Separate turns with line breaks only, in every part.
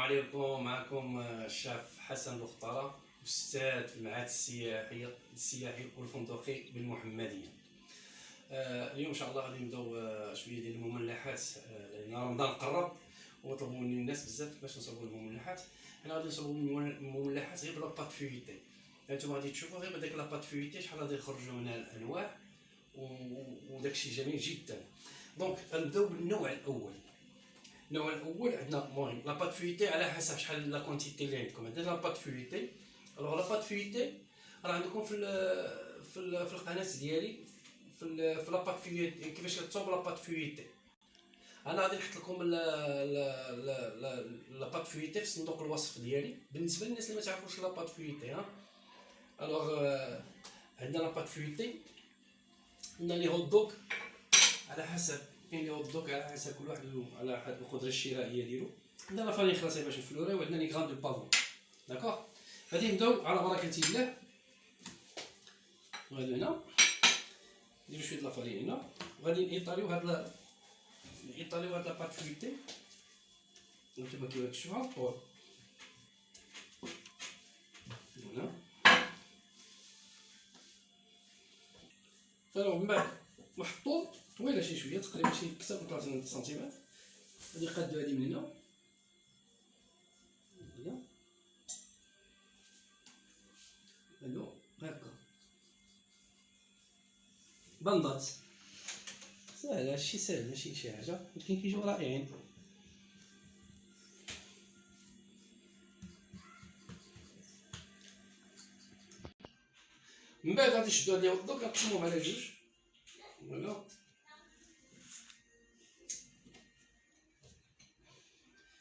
عليكم. معكم الشاف حسن بختارة، أستاذ في المعهد السياحي والفندقي بالمحمدية. اليوم إن شاء الله غادي نبداو شوية ديال المملحات، لأن رمضان قرب وطلبوا مني الناس بزاف باش نصاوبوا المملحات. حنا غادي نصاوبوا المملحات غير بلا بات فيويتي. هانتوما غادي تشوفوا غير بداك لاباط فيويتي شحال غادي يخرجوا منها الأنواع، وداكشي جميل جدا. دونك غنبداو بالنوع الأول. النوع الاول عندنا المهم لاباط فيويتي على حسب شحال لا كونتيتي اللي عندكم. عندنا لاباط فيويتي. الوغ لاباط فيويتي راه عندكم في القناه ديالي في لاباط فيويتي كيفاش كتصاوب لاباط فيويتي. انا غادي نحط لكم لاباط فيويتي في صندوق الوصف ديالي بالنسبه للناس اللي ما تعرفوش لاباط فيويتي. الوغ عندنا لاباط فيويتي، عندنا لي هوت دوغ على حسب، كاين لي هوت دوغ على حسب كل واحد على حسب القدره الشرائيه ديالو. عندنا لا فاني خلاصه باش نفلوري، وعندنا لي غران دو بافون. داكوغ، غادي نبداو على بركه الله. غادي هنا نديرو شويه لا فاني هنا، وغادي نيطاليو هاد لاباط فيويتي نتوما كيما كتشوفوها الطول هنا. فالوغ من بعد واحد الطول طويله شي شويه، تقريبا شي اكثر من 30 سنتيمتر. غادي نقادو هادي من هنا هكا بندات. ساهل هادشي، ساهل ماشي شي حاجه، ولكن كيجيو رائعين. من بعد غادي نشدو هاد الهوت دوغ نقسموهم على جوج. فوالا،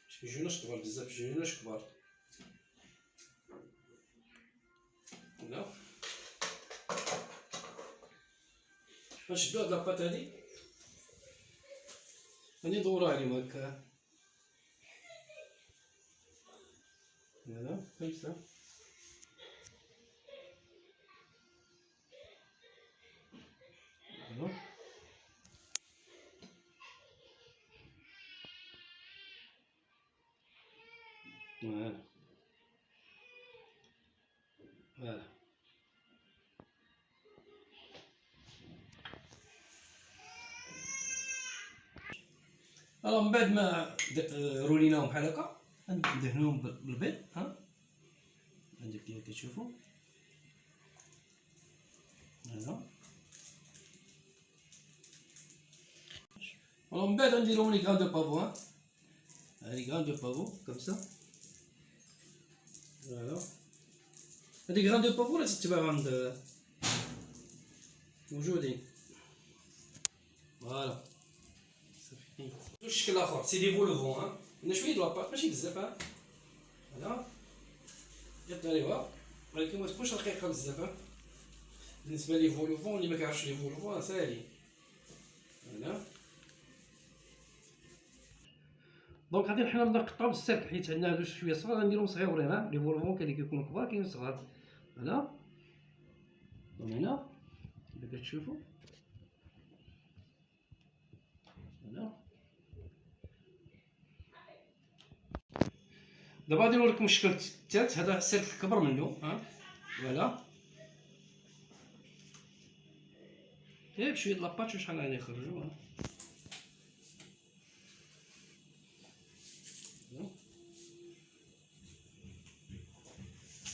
باش ميجيوناش كبار بزاف، باش ميجيوناش كبار. فوالا، غنشدو هاد لاباط هادي غادي ندوروها عليهم هكا. فوالا هكا. فوالا فوالا. من بعد ما روليناهم بحال هكا ندهنوهم بالبيض. عندك كيما كتشوفوا هذا. من بعد غنديرو لي غران دو بافو. هادي غران دو بافو كوم سا. فوالا، هادي غران دو بافو راه تتباع عند موجودين. فوالا صافي. الشكل الاخر سي دي فولفون. عندنا شويه د لاباط ماشي بزاف. فوالا يطريوها، ولكن ما تكونش رقيقه بزاف. بالنسبه لي فولفون اللي ما كيعرفش لي فولفون ساهلين. فوالا، دونك غادي حنا نبدا نقطعو بالسلك، حيت عندنا هادو شويه صغار غنديرهم صغيورين. لي فولفون كاين اللي كيكونوا كبار كاين صغار. فوالا، من هنا كيما كتشوفوا. فوالا، دابا غادي نوريكم الشكل الثالث. هذا السلك الكبر منه. فوالا، غير بشويه د لاباط شوف شحال غادي يخرجوا.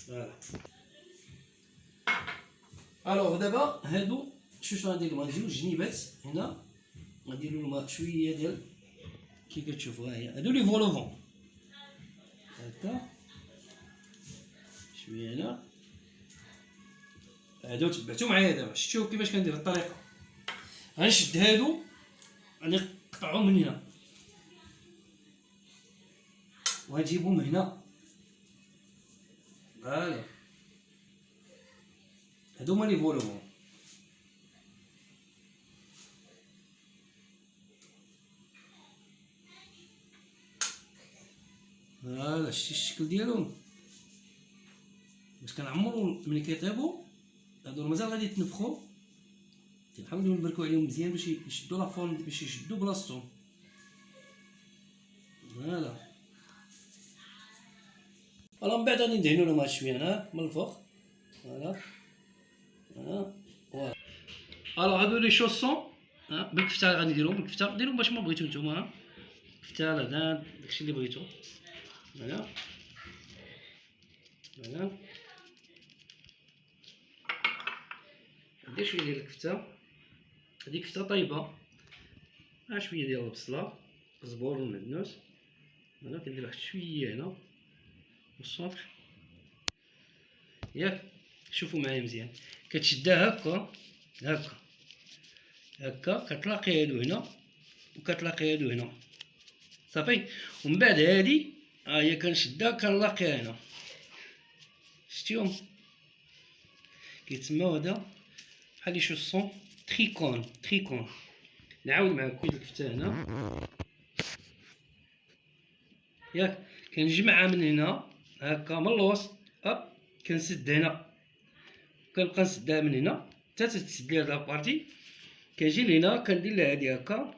فوالا، الوغ دابا هادو شوف شنو غندير لهم. غنديرو الجنيبات هنا، غنديرو لهم شويه ديال كي كتشوفوا. ها هي هادو لي فولوفون هكا، شويه هنا. هادو تبعتو معايا دابا، شفتو كيفاش كندير الطريقه. غنشد هادو غادي نقطعهم من هنا وغنجيبهم هنا. فوالا، هادو هما لي فولوفون. فوالا شتي الشكل ديالهم باش كنعمرو ملي كيطيبو. هادو مازال غادي يتنفخو، كنحاولو نبركو عليهم مزيان باش يشدو لا فورم، باش يشدو بلاصتهم. فوالا، فوالا من بعد غادي ندهنو لهم هاد شويه هنا من الفوق. فوالا فوالا فوالا. الوغ هادو لي شوسون بالكفته غادي نديرهم بالكفته، ديرهم باش ما بغيتو نتوما كفته لهنا داكشي اللي بغيتو. فوالا فوالا ندير شويه ديال الكفته، هادي كفته طايبه، شويه ديال البصله الزبور والمعدنوس. فوالا كندير واحد شويه هنا والصونطر ياك. شوفوا معايا مزيان، كتشدها هكا هكا هكا، كتلاقي هادو هنا وكتلاقي هادو هنا صافي. ومن بعد هادي ها هي كنشدها كنلاقيها هنا، شتيهم كيتسماو هذا بحال لي شوسون تريكون. نعاود معاكم الكفته هنا ياك، كنجمعها من هنا هكا من الوسط، كنسد هنا، كنبقى نسدها من هنا حتى تتسد لي هاد لابارتي. كنجي لهنا كندير لها هادي هكا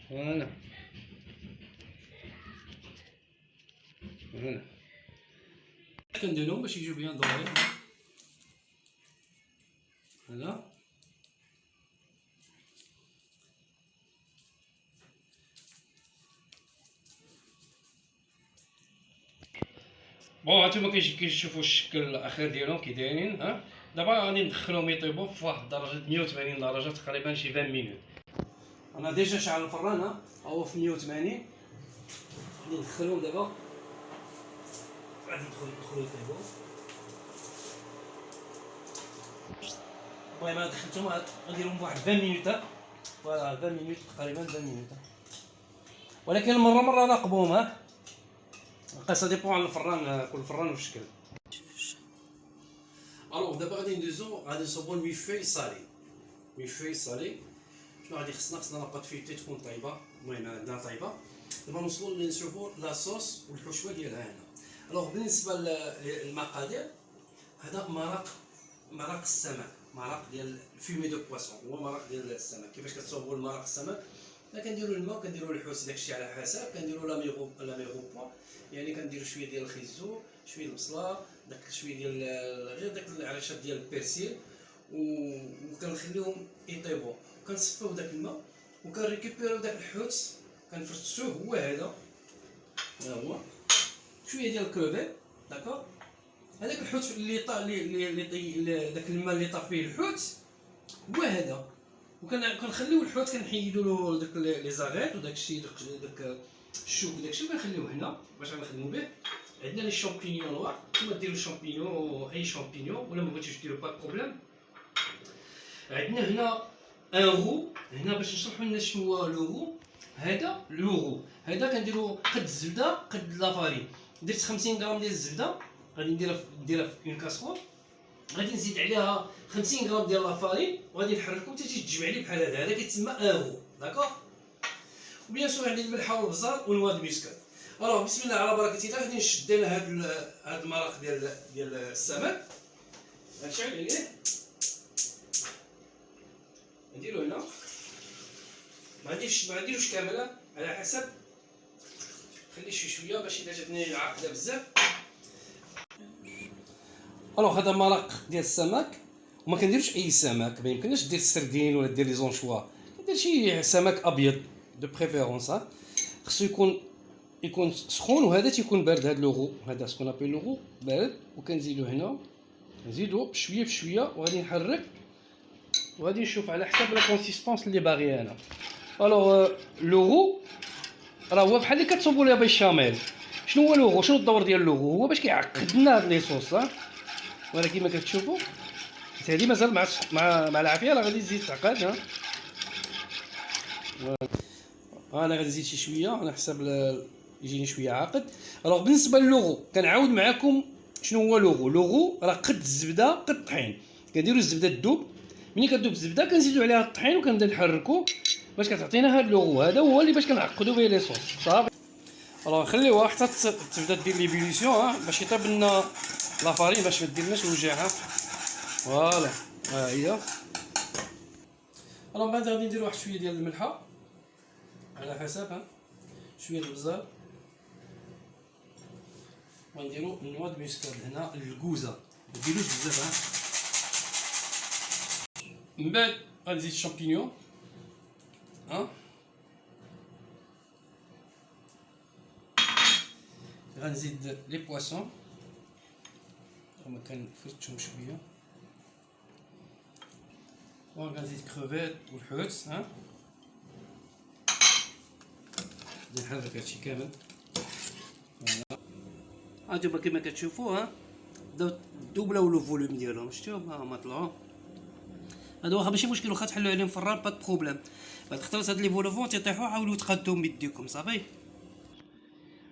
فوالا فوالا كنديرهم باش يجيو بيان دوغي. فوالا بون هانتوما كتشوفوا الشكل الاخير ديالهم كي دايرين. دابا غادي ندخلهم يطيبوا في واحد درجه 180 درجه تقريبا شي 20 مينوت. انا ديجا شعل الفران ها هو في 180. غادي ندخلهم دابا، غادي يدخلوا يطيبوا. المهم انا دخلتهم غنديرهم بواحد 20 مينوت. فوالا 20 مينوت تقريبا 20 مينوت. ولكن مره راقبوهم بقى سا ديبون على الفران، كل فران في شكل. الوغ دابا غادي نصوبو الميفي صالي. شنو غادي خصنا لاباط فيتي تكون طايبه. المهم عندنا طايبه. دابا نشوفو لا صوص والحشوه ديالها هنا. الوغ بالنسبه للمقادير، هذا مرق السمك، مرق ديال فيمي دو بواسون، هو مرق ديال السمك. كيفاش كتصوبوا المرق السمك؟ كنديروا الماء وكنديروا الحوت داكشي على حسب، كنديروا لا ميغو بوان، يعني كنديروا شويه ديال الخيزو، شويه البصله، داك شويه ديال غير داك العرشات ديال البيرسيل، وكنخليهم يطيبوا. كنصفيو داك الماء وكنريكوبيريو داك الحوت كنفرتسوه. هو هذا ها هو شويه ديال الكروفيت داكور. هذاك الحوت اللي داك الماء اللي طاب فيه الحوت هو هذا. وكنخليو الحوت كنحيدو له داك لي زاغيط وداك الشيء، داك الشوك وداك الشيء كنخليوه هنا باش غنخدمو به. عندنا لي شامبينيون نوار، نتوما ديروا شامبينيون اي شامبينيون ولا ما بغيتوش ديروا با بروبليم. عندنا هنا ان رو هنا باش نشرحوا للناس شنو هو لو رو. هذا لو رو هذا كنديروا قد الزبده قد لافارين. درت 50 غرام ديال الزبده، غادي نديرها في اون كاسرول، غادي نزيد عليها 50 غرام ديال لافارين وغادي نحركو حتى تيتجمع لي بحال هذا كيتسمى ان رو داكوغ. وبيان سور عندي الملحه والبزار ونوا د مسكات. الوغ بسم الله على بركه الله. غادي نشد انا هاد المرق ديال السمك، غنشعل عليه نديرو هنا. ما نديروش كامله على حسب، خلي شويه باش الا جاتني عاقده بزاف. الوغ هذا مرق ديال السمك، وما كنديروش اي سمك، ما يمكنش دير السردين ولا دير لي زونشوا، كندير شي سمك ابيض دو بريفيرونس. خصو يكون سخون، وهذا تيكون بارد. هذا لوغو هذا سكون ابي لوغو بارد، وكنزيدو هنا نزيدو بشويه وغادي نحرك وغادي نشوف على حسب لا كونسيستونس اللي باغي انا. الوغ لوغو راه هو بحال اللي كتصوبوا ليها بالشاميل. شنو هو لوغو؟ شنو الدور ديال لوغو؟ هو باش كيعقد لنا لي صوص. ولكن كما كتشوفوا هذه مازال مع العافيه راه غادي تزيد تعقد. انا غادي نزيد شي شويه على حسب يجيني شويه عاقد. الوغ بالنسبه للوغو كنعاود معكم شنو هو لوغو راه قد الزبده قد الطحين. كنديروا الزبده تذوب، ملي كتذوب الزبده كنزيدوا عليها الطحين وكنبدا نحركو باش كتعطينا هذا اللوغو. هذا هو اللي باش كنعقدوا به لي صوص صافي. الوغ نخليوها حتى تبدا دير ليبوليسيون باش يطيب لنا لافارين باش ما ديرناش الوجع. فوالا ها هي. الوغ بعد غادي ندير واحد شويه ديال الملحه على حسب، شويه البزار، ونديرو النوا دو مسكاد هنا الكوزه، ما ديروش بزاف من بعد غنزيد الشامبينيون غنزيد لي بواسون هما كنفرتهم شويه، وغنزيد كروفيت والحوت نحرك هادشي كامل. هانتوما كيما كتشوفوا دوبلاو لو فوليوم ديالهم، شفتوا هما طلعوا. هادو واخا ماشي مشكل، واخا تحلوا عليهم في الراب با بروبليم، بعد خطرات هاد لي فولوفون تيطيحوا حاولوا تقادوهم بيديكم صافي.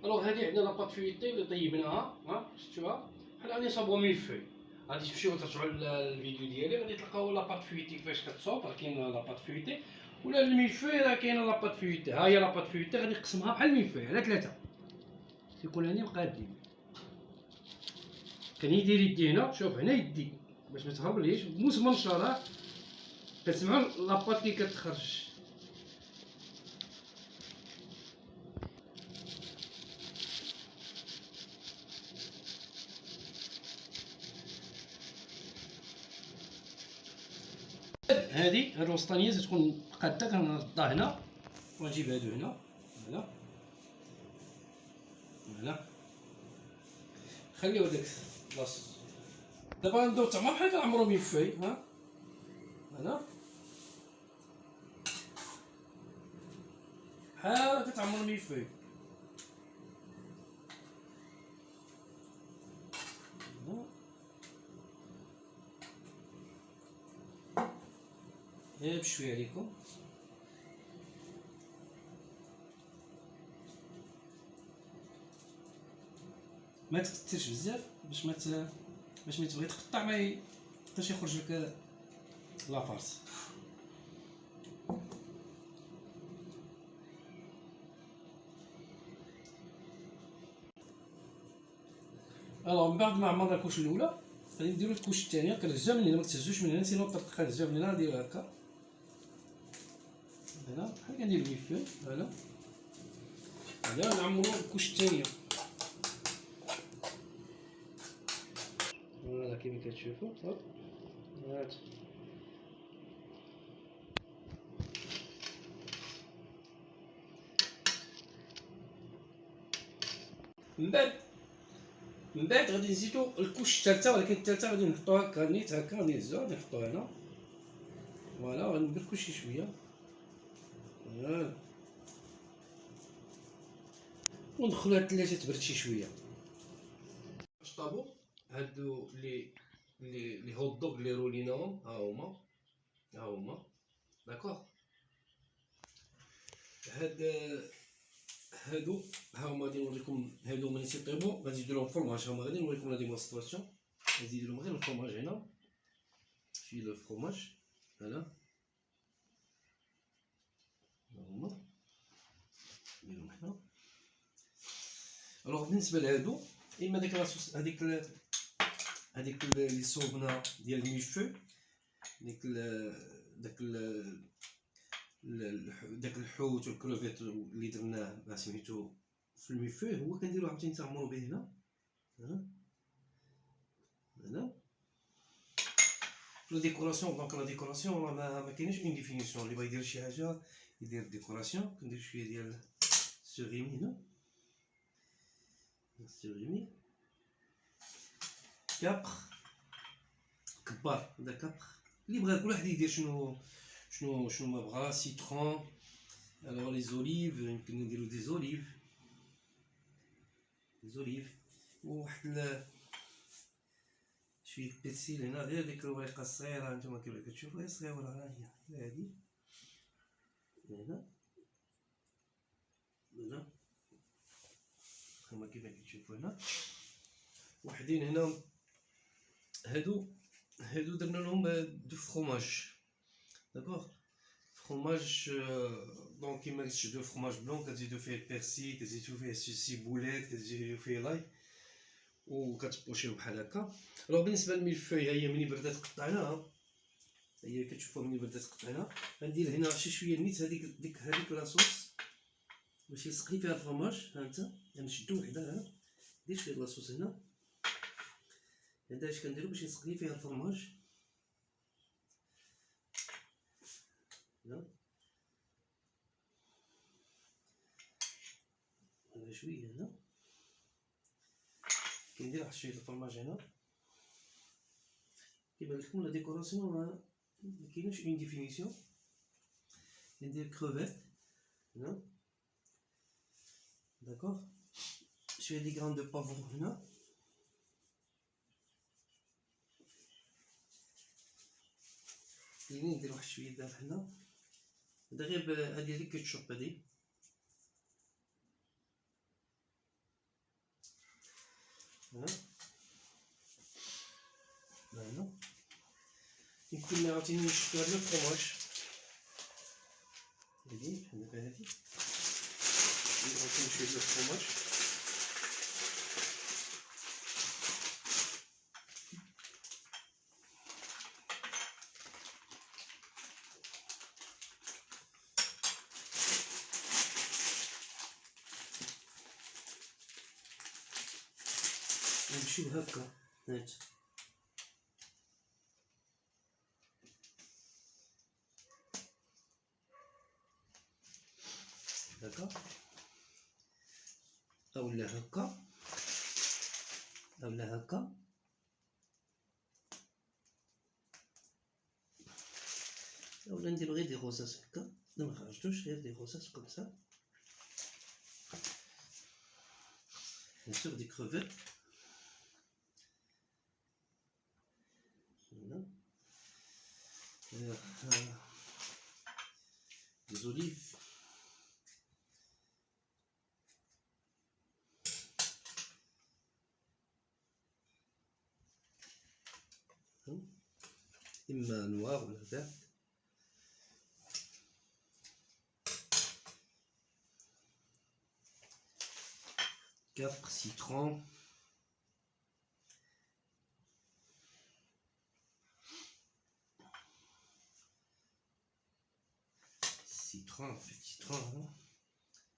الوغ هادي عندنا لاباط فيوتي اللي طيبناها شفتوها، بحال غادي نصاوبو ميلفوي. غادي تمشيو ترجعوا للفيديو ديالي غادي تلقاو لاباط فيوتي كيفاش كتصوب، راه كاين لاباط فيوتي، ولا الميلفوي راه كاينه لاباط فيوتي. ها هي لاباط فيوتي غادي نقسمها بحال الميلفوي على 3 تيكون هاني مقادين. كان يدير يدي هنا، شوف هنا يدي باش ما تهربليش موس منشره، كتسمعوا لاباط كي كتخرج. هادي الوسطانيه تكون قاده، كنردها هنا ونجيب هادو هنا هنا خليو داك بلاص. دابا غندوز تما بحال كنعمرو ميلفوي هنا بحال كتعمر ميلفوي غير بشويه عليكم. ما تكثرش بزاف باش ما تبغي تقطع ما يقدرش يخرج لك لافارس. الوغ من بعد ما عمرنا الكوش الاولى غادي نديرو الكوش الثانيه. كنهزها من هنا، ما تهزوش من هنا سينو الطرق كنهزها من هنا، نديرها هكا هنا بحال كندير الميلفوي هنا نعمرو الكوش الثانيه. فوالا كيما كتشوفوا هات من بعد غادي نزيدو الكوش الثالثه، ولكن الثالثه غادي نحطوها هكا نيت هكا، غادي نهزوها غادي نحطوها هنا. فوالا غنبركو شي شويه وندخلوها الثلاجه تبرد شي شويه. طابو هادو لي هوت دوغ لي روليناهم ها هما داكوغ. هادو ها هما غادي نوريكم. هادو ملي تيطيبو غادي ندير لهم فرماج. هما غادي نوريكم لا ديمونستراسيون. غادي ندير لهم غير الفرماج هنا، شي لو فرماج هنا هما نديرهم هنا. الوغ بالنسبه لهادو اما ديك لاصوص هذيك اللي صوبنا ديال الميلفوي، داك الحوت والكروفيت اللي درناه مع سميتو في الميلفوي، هو كنديرو عاوتاني تعمرو به هنا لا ديكوراسيون. دونك لا ديكوراسيون راه ما كاينش اون ديفينيسيون. اللي بغا يدير شي حاجه يدير ديكوراسيون. كندير شويه ديال السوغيمي هنا، السوغيمي كابر كبار. هذا كابر اللي بغا كل واحد يدير شنو ما بغا. سيترون، الوغ لي زوليف يمكن نديرو دي زوليف وواحد شويه بيرسيل هنا. غير ديك الوريقه الصغيره نتوما كيما كتشوفوا هي صغيره، ها هي هادي هنا كما كتشوفوا هنا. وحدين هنا هادو درنا لهم دو فروماج داكوغ. فروماج دونك كيما تشدو فروماج بلون كتزيدو فيه البيرسي، كتزيدو فيه سيبوليت، كتزيدو فيه لاي وكتبوشيو بحال هكا. الوغ بالنسبه للميلفوي هي ملي بدات قطعناها، هي كتشوفوها ملي بدات قطعناها. غندير هنا شي شويه نيت هذيك لاصوص باش يسقي فيها الفرماج. ها انت غنشدو وحده هنا ندير شويه لاصوص هنا. هذا اش كنديرو باش نسقي فيها الفرماج. هنا هذا شويه هنا كندير واحد شويه الفرماج هنا. كيبان لكم لا ديكوراسيون مكايناش اون ديفينيسيون. ندير كروفيت هنا داكوغ. شويه دي غران دو بافون هنا. ندير واحد شويه دابح هنا. هذا غير هادي غير كيتشوب هادي. هنا هنا يمكن عاوتاني نشوف هاد الفرماج هادي بحال دابا هادي. عاوتاني شويه ديال الفرماج. نمشيو هكا هات. هكا اولا هكا اولا هكا. اولا نديرو غير دي غوصاص هكا. لا مخرجتوش غير دي غوصاص كوم سا. نسوق دي كروفيت هنا. دي زوليف اما نوار ولا فert. Capre, citron, citron, citron,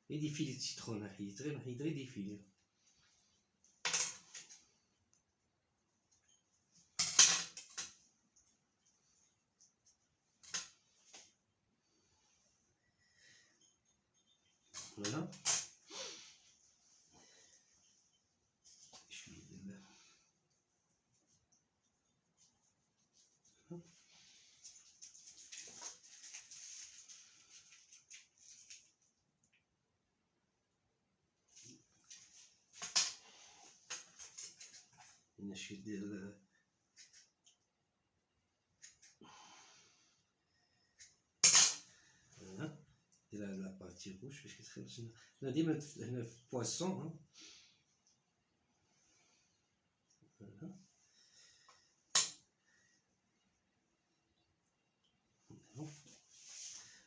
et des filets de citron. نحيد des filets. Voilà. نشي ديال هنا دير لا بارتي روش باش كتخرج لنا. انا ديما هنا في بواسون هنا.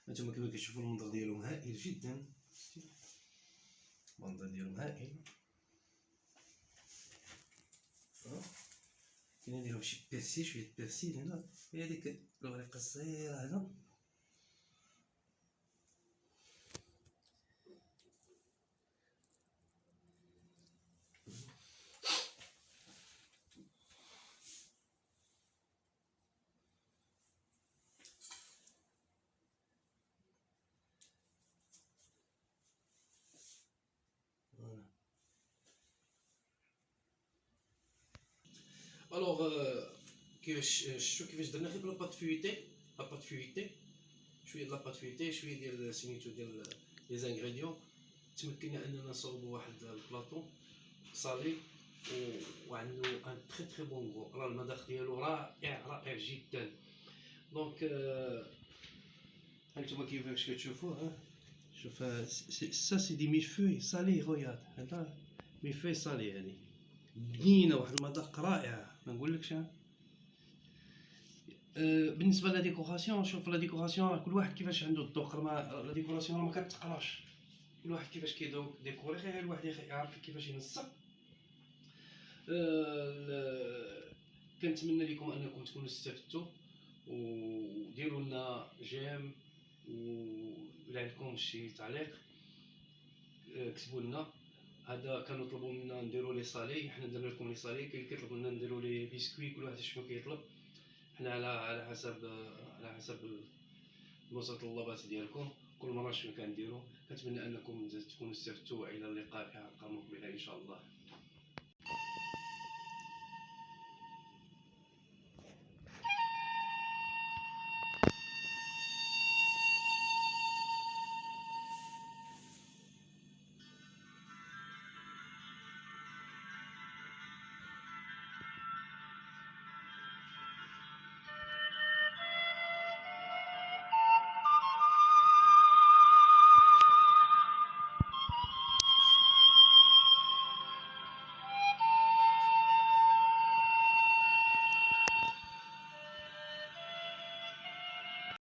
هانتوما كما كتشوفوا المنظر ديالهم هائل جدا. المنظر ديالهم هائل. كاين نديرو شي بيرسيل شويه بيرسيل هنا. هي هذيك الوريقه الصغيره هنا. الوغ كيفاش شفتو كيفاش درنا غير لاباط فيوتي. لاباط فيوتي شويه د لاباط فيوتي شويه ديال سميتو ديال لي زانغريديون. تمكنا اننا نصاوبو واحد البلاطو صالي وعنده ان تري تري بون غو. راه المذاق ديالو رائع رائع جدا. دونك هانتوما كيفاش كتشوفوه. شوف سا سي دي ميلفوي صالي. روياد هذا ميلفوي صالي هادي بنينه واحد المذاق رائع ما نقولكش. بالنسبه لا ديكوراسيون شوف لا ديكوراسيون كل واحد كيفاش عنده الذوق. لا ديكوراسيون ما كتقراش. كل واحد كيفاش كيديكوري غير الواحد يعرف كيفاش ينسق. كنتمنى لكم انكم تكونوا استفدتوا وديروا لنا جيم ولا عندكم شي تعليق كتبوا لنا. هذا كانوا طلبوا منا نديروا لي صالي، حنا درنا لكم لي صالي. كاين اللي كيطلب منا نديروا لي بسكوي، كل واحد شنو كيطلب. حنا على حسب المتطلبات ديالكم كل مره شنو كنديروا. كنتمنى انكم تكونوا استفدتوا، والى اللقاء في حلقه مقبله ان شاء الله.